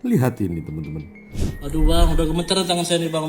Lihat ini teman-teman. Aduh bang, udah gemeteran tangan saya nih bang,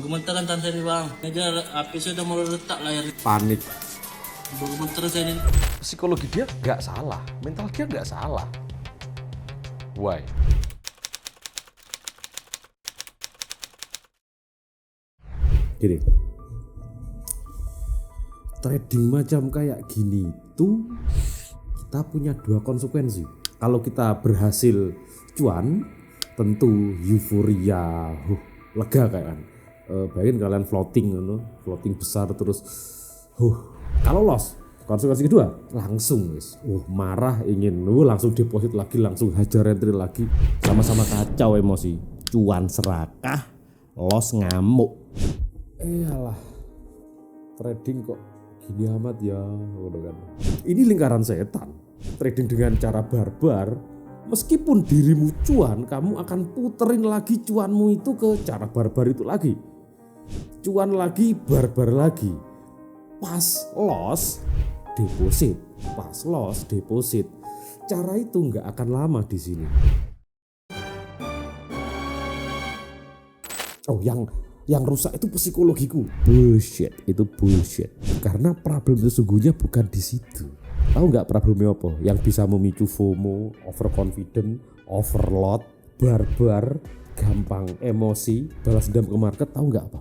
gemeteran tangan saya nih bang. Ini aja api saya udah mau retak layar. Panik. Udah gemeteran saya nih. Psikologi dia nggak salah, mental dia nggak salah. Why? Gini, trading macam kayak gini tuh kita punya dua konsekuensi. Kalau kita berhasil cuan, tentu euforia, lega kan. Bayangin kalian floating, floating besar terus, kalau loss, konsekuensi kedua langsung marah ingin, langsung deposit lagi, langsung hajar entry lagi, sama-sama kacau emosi, cuan serakah, loss ngamuk. Alah, trading kok gini amat ya, kan. Ini lingkaran setan. Trading dengan cara barbar, meskipun dirimu cuan, kamu akan puterin lagi cuanmu itu ke cara barbar itu lagi. Cuan lagi, barbar lagi. Pas loss, deposit. Pas loss, deposit. Cara itu nggak akan lama di sini. Oh, yang rusak itu psikologiku. Bullshit, itu bullshit. Karena problem sesungguhnya bukan di situ. Tahu nggak problemnya apa? Yang bisa memicu FOMO, overconfident, overload, barbar, gampang emosi, balas dendam ke market. Tahu nggak apa?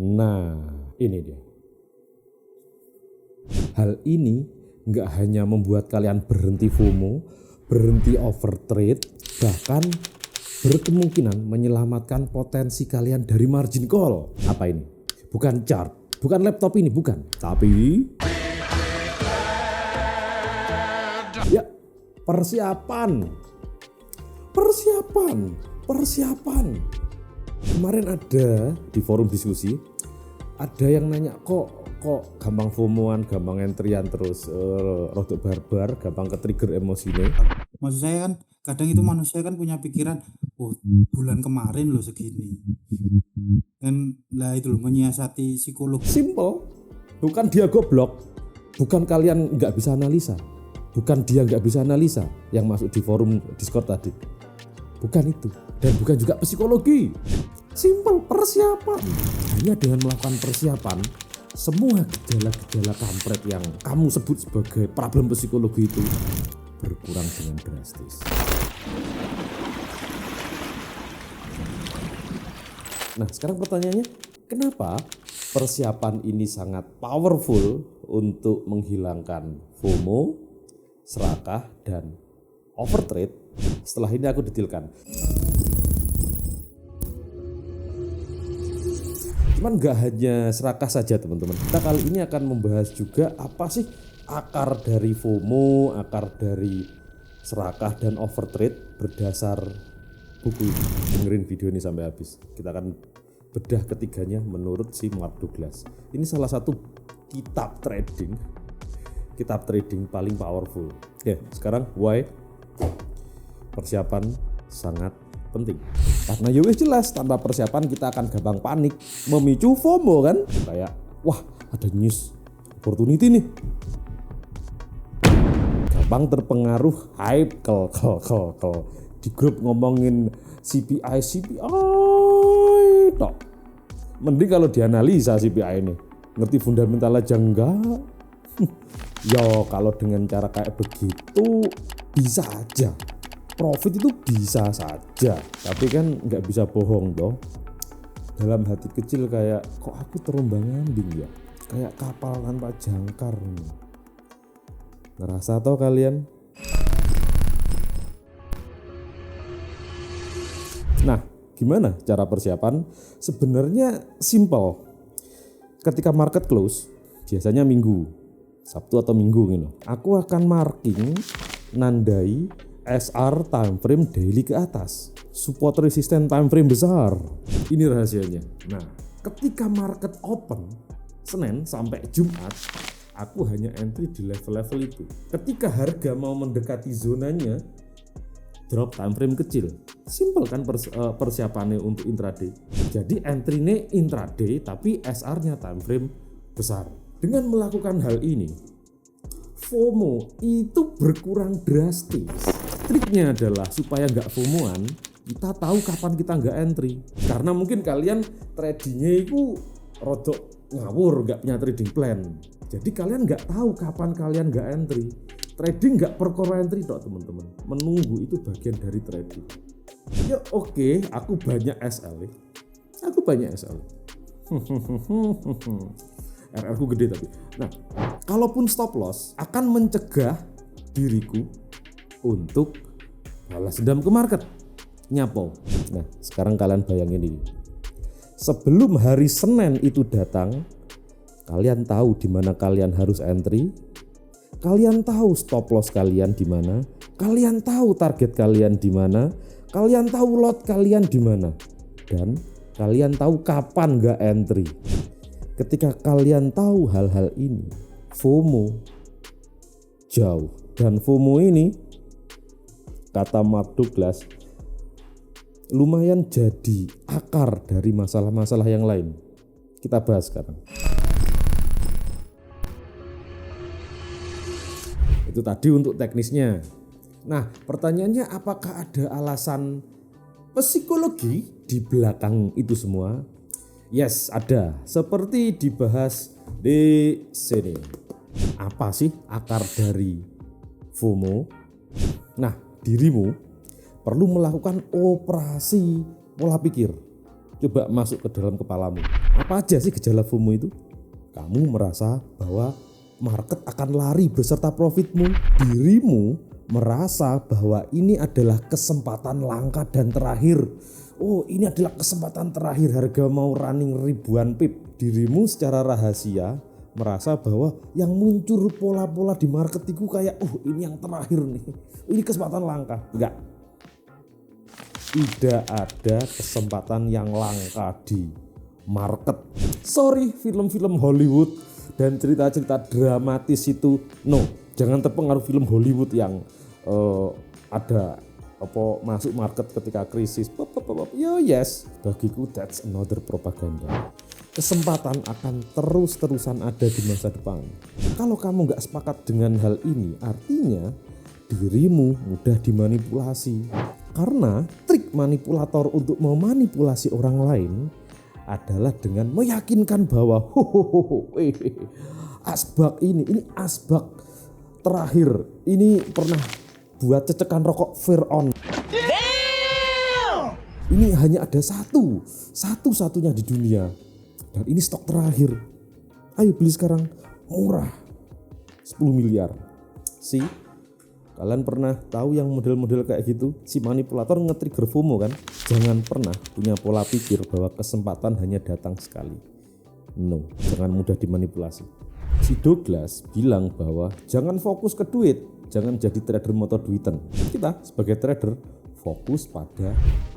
Nah, ini dia. Hal ini nggak hanya membuat kalian berhenti FOMO, berhenti overtrade, bahkan berkemungkinan menyelamatkan potensi kalian dari margin call. Apa ini? Bukan chart, bukan laptop ini, bukan. Tapi ya, persiapan. Kemarin ada di forum diskusi, ada yang nanya kok gampang FOMO-an, gampang entryan terus rodok barbar, gampang ke-trigger emosinya. Maksud saya kan kadang itu manusia kan punya pikiran, oh bulan kemarin loh segini, kan lah itu loh menyiasati psikologi. Simple, bukan dia goblok, bukan kalian nggak bisa analisa, bukan dia nggak bisa analisa yang masuk di forum Discord tadi, bukan itu, dan bukan juga psikologi. Simple, persiapan. Hanya dengan melakukan persiapan, semua gejala-gejala kampret yang kamu sebut sebagai problem psikologi itu berkurang dengan drastis. Nah, sekarang pertanyaannya, kenapa persiapan ini sangat powerful untuk menghilangkan FOMO, serakah, dan overtrade? Setelah ini aku detailkan. Cuman gak hanya serakah saja teman-teman, kita kali ini akan membahas juga apa sih akar dari FOMO, akar dari serakah dan overtrade berdasar buku ini. Dengerin video ini sampai habis. Kita akan bedah ketiganya menurut si Mark Douglas. Ini salah satu kitab trading paling powerful. Ya, sekarang why persiapan sangat penting. Karena ya wis jelas, tanpa persiapan kita akan gampang panik, memicu FOMO kan? Kayak wah, ada news opportunity nih. Gampang terpengaruh hype kel. Di grup ngomongin CPI tok. Mending kalau dianalisa CPI ini, ngerti fundamental aja enggak. Yo, kalau dengan cara kayak begitu bisa aja. Profit itu bisa saja, tapi kan nggak bisa bohong toh. Dalam hati kecil kayak kok aku terombang-ambing ya, kayak kapal tanpa jangkar nih. Ngerasa tau kalian? Nah, gimana cara persiapan? Sebenarnya simple. Ketika market close, biasanya Minggu, Sabtu atau Minggu gitu, aku akan marking, nandai SR time frame daily ke atas, support resisten time frame besar. Ini rahasianya. Nah, ketika market open Senin sampai Jumat, aku hanya entry di level-level itu. Ketika harga mau mendekati zonanya, drop time frame kecil. Simple kan persiapannya untuk intraday. Jadi entry-nya intraday tapi SR-nya time frame besar. Dengan melakukan hal ini, FOMO itu berkurang drastis. Triknya adalah supaya nggak FOMO-an, kita tahu kapan kita nggak entry. Karena mungkin kalian tradingnya itu rodok ngawur, nggak punya trading plan. Jadi kalian nggak tahu kapan kalian nggak entry. Trading nggak perkara entry toh teman-teman. Menunggu itu bagian dari trading. Ya oke, aku banyak SL. RR ku gede tapi. Nah, kalaupun stop loss akan mencegah diriku untuk balas dendam ke market. Nyapo. Nah, sekarang kalian bayangin ini. Sebelum hari Senin itu datang, kalian tahu di mana kalian harus entry. Kalian tahu stop loss kalian di mana. Kalian tahu target kalian di mana. Kalian tahu lot kalian di mana. Dan kalian tahu kapan nggak entry. Ketika kalian tahu hal-hal ini, FOMO jauh. Dan FOMO ini, kata Mark Douglas, lumayan jadi akar dari masalah-masalah yang lain. Kita bahas sekarang. Itu tadi untuk teknisnya. Nah, pertanyaannya apakah ada alasan psikologi di belakang itu semua? Yes, ada. Seperti dibahas di sini. Apa sih akar dari FOMO? Nah, dirimu perlu melakukan operasi pola pikir. Coba masuk ke dalam kepalamu. Apa aja sih gejala FOMO itu? Kamu merasa bahwa market akan lari beserta profitmu. Dirimu merasa bahwa ini adalah kesempatan langka dan terakhir. Oh, ini adalah kesempatan terakhir, harga mau running ribuan pip. Dirimu secara rahasia merasa bahwa yang muncul pola-pola di market itu kayak ini yang terakhir nih. Ini kesempatan langka. Enggak. Tidak ada kesempatan yang langka di market. Sorry, film-film Hollywood dan cerita-cerita dramatis itu no. Jangan terpengaruh film Hollywood yang ada masuk market ketika krisis. Yes, bagiku that's another propaganda. Kesempatan akan terus-terusan ada di masa depan. Kalau kamu nggak sepakat dengan hal ini, artinya dirimu mudah dimanipulasi. Karena trik manipulator untuk memanipulasi orang lain adalah dengan meyakinkan bahwa asbak ini asbak terakhir. Ini pernah buat cecekan rokok Fir'aun. Ini hanya ada satu-satunya di dunia. Dan ini stok terakhir. Ayo beli sekarang, murah, 10 miliar. Kalian pernah tahu yang model-model kayak gitu? Si manipulator nge-trigger FOMO kan? Jangan pernah punya pola pikir bahwa kesempatan hanya datang sekali. No, jangan mudah dimanipulasi. Si Douglas bilang bahwa jangan fokus ke duit, jangan jadi trader motor duitan. Kita sebagai trader fokus pada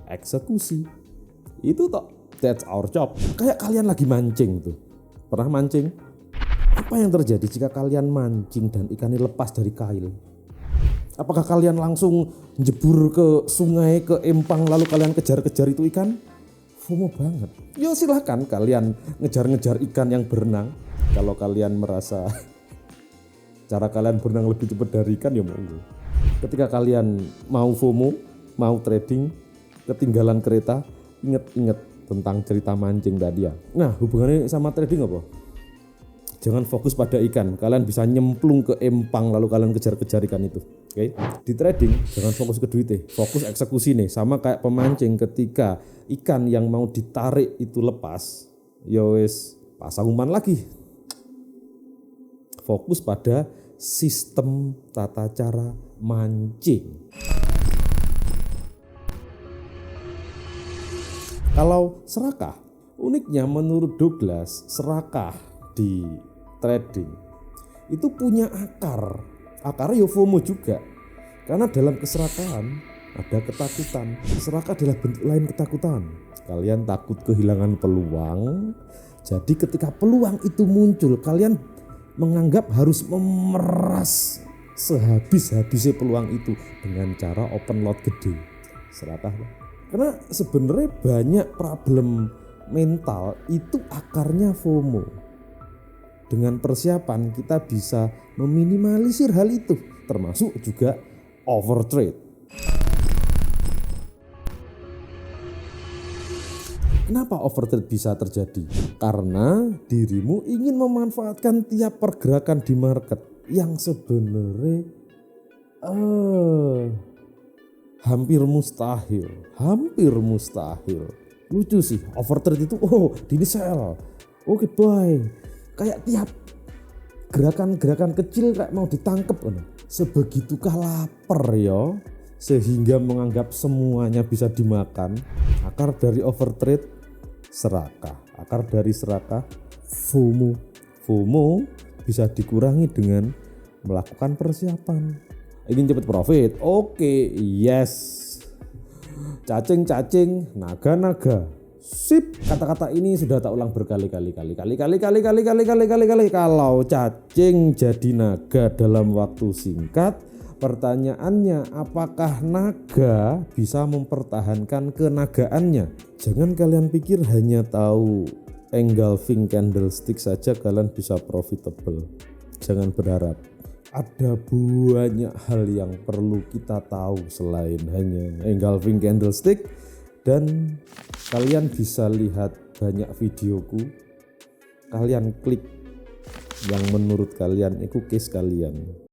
eksekusi. Itu toh, that's our job. Kayak kalian lagi mancing tuh. Pernah mancing? Apa yang terjadi jika kalian mancing dan ikannya lepas dari kail? Apakah kalian langsung jebur ke sungai, ke empang, lalu kalian kejar-kejar itu ikan? FOMO banget. Yo silahkan kalian ngejar-ngejar ikan yang berenang. Kalau kalian merasa cara kalian berenang lebih cepat dari ikan, ya monggo. Ketika kalian mau FOMO, mau trading, ketinggalan kereta, inget-inget tentang cerita mancing tadi ya. Nah, hubungannya sama trading apa? Jangan fokus pada ikan, kalian bisa nyemplung ke empang lalu kalian kejar-kejar ikan itu. Oke? Di trading jangan fokus ke duitnya, fokus eksekusi nih. Sama kayak pemancing, ketika ikan yang mau ditarik itu lepas, ya wis pasang umpan lagi. Fokus pada sistem tata cara mancing. Kalau serakah, uniknya menurut Douglas, serakah di trading itu punya akarnya FOMO juga. Karena dalam keserakahan ada ketakutan. Serakah adalah bentuk lain ketakutan. Kalian takut kehilangan peluang. Jadi ketika peluang itu muncul, kalian menganggap harus memeras sehabis-habisnya peluang itu dengan cara open lot gede. Serakah. Karena sebenarnya banyak problem mental itu akarnya FOMO. Dengan persiapan kita bisa meminimalisir hal itu, termasuk juga overtrade. Kenapa overtrade bisa terjadi? Karena dirimu ingin memanfaatkan tiap pergerakan di market yang sebenarnya hampir mustahil. Lucu sih, overtrade itu di sell. Oke, buy. Kayak tiap gerakan-gerakan kecil kayak mau ditangkep kan. Sebegitukah lapar ya, sehingga menganggap semuanya bisa dimakan. Akar dari overtrade serakah. Akar dari serakah FOMO bisa dikurangi dengan melakukan persiapan. Ingin cepat profit? Oke, yes. Cacing, naga. Sip, kata-kata ini sudah tak ulang berkali-kali. Kalau cacing jadi naga dalam waktu singkat, pertanyaannya apakah naga bisa mempertahankan kenagaannya? Jangan kalian pikir hanya tahu engulfing candlestick saja kalian bisa profitable. Jangan berharap. Ada banyak hal yang perlu kita tahu selain hanya engulfing candlestick, dan kalian bisa lihat banyak videoku. Kalian klik yang menurut kalian itu case kalian.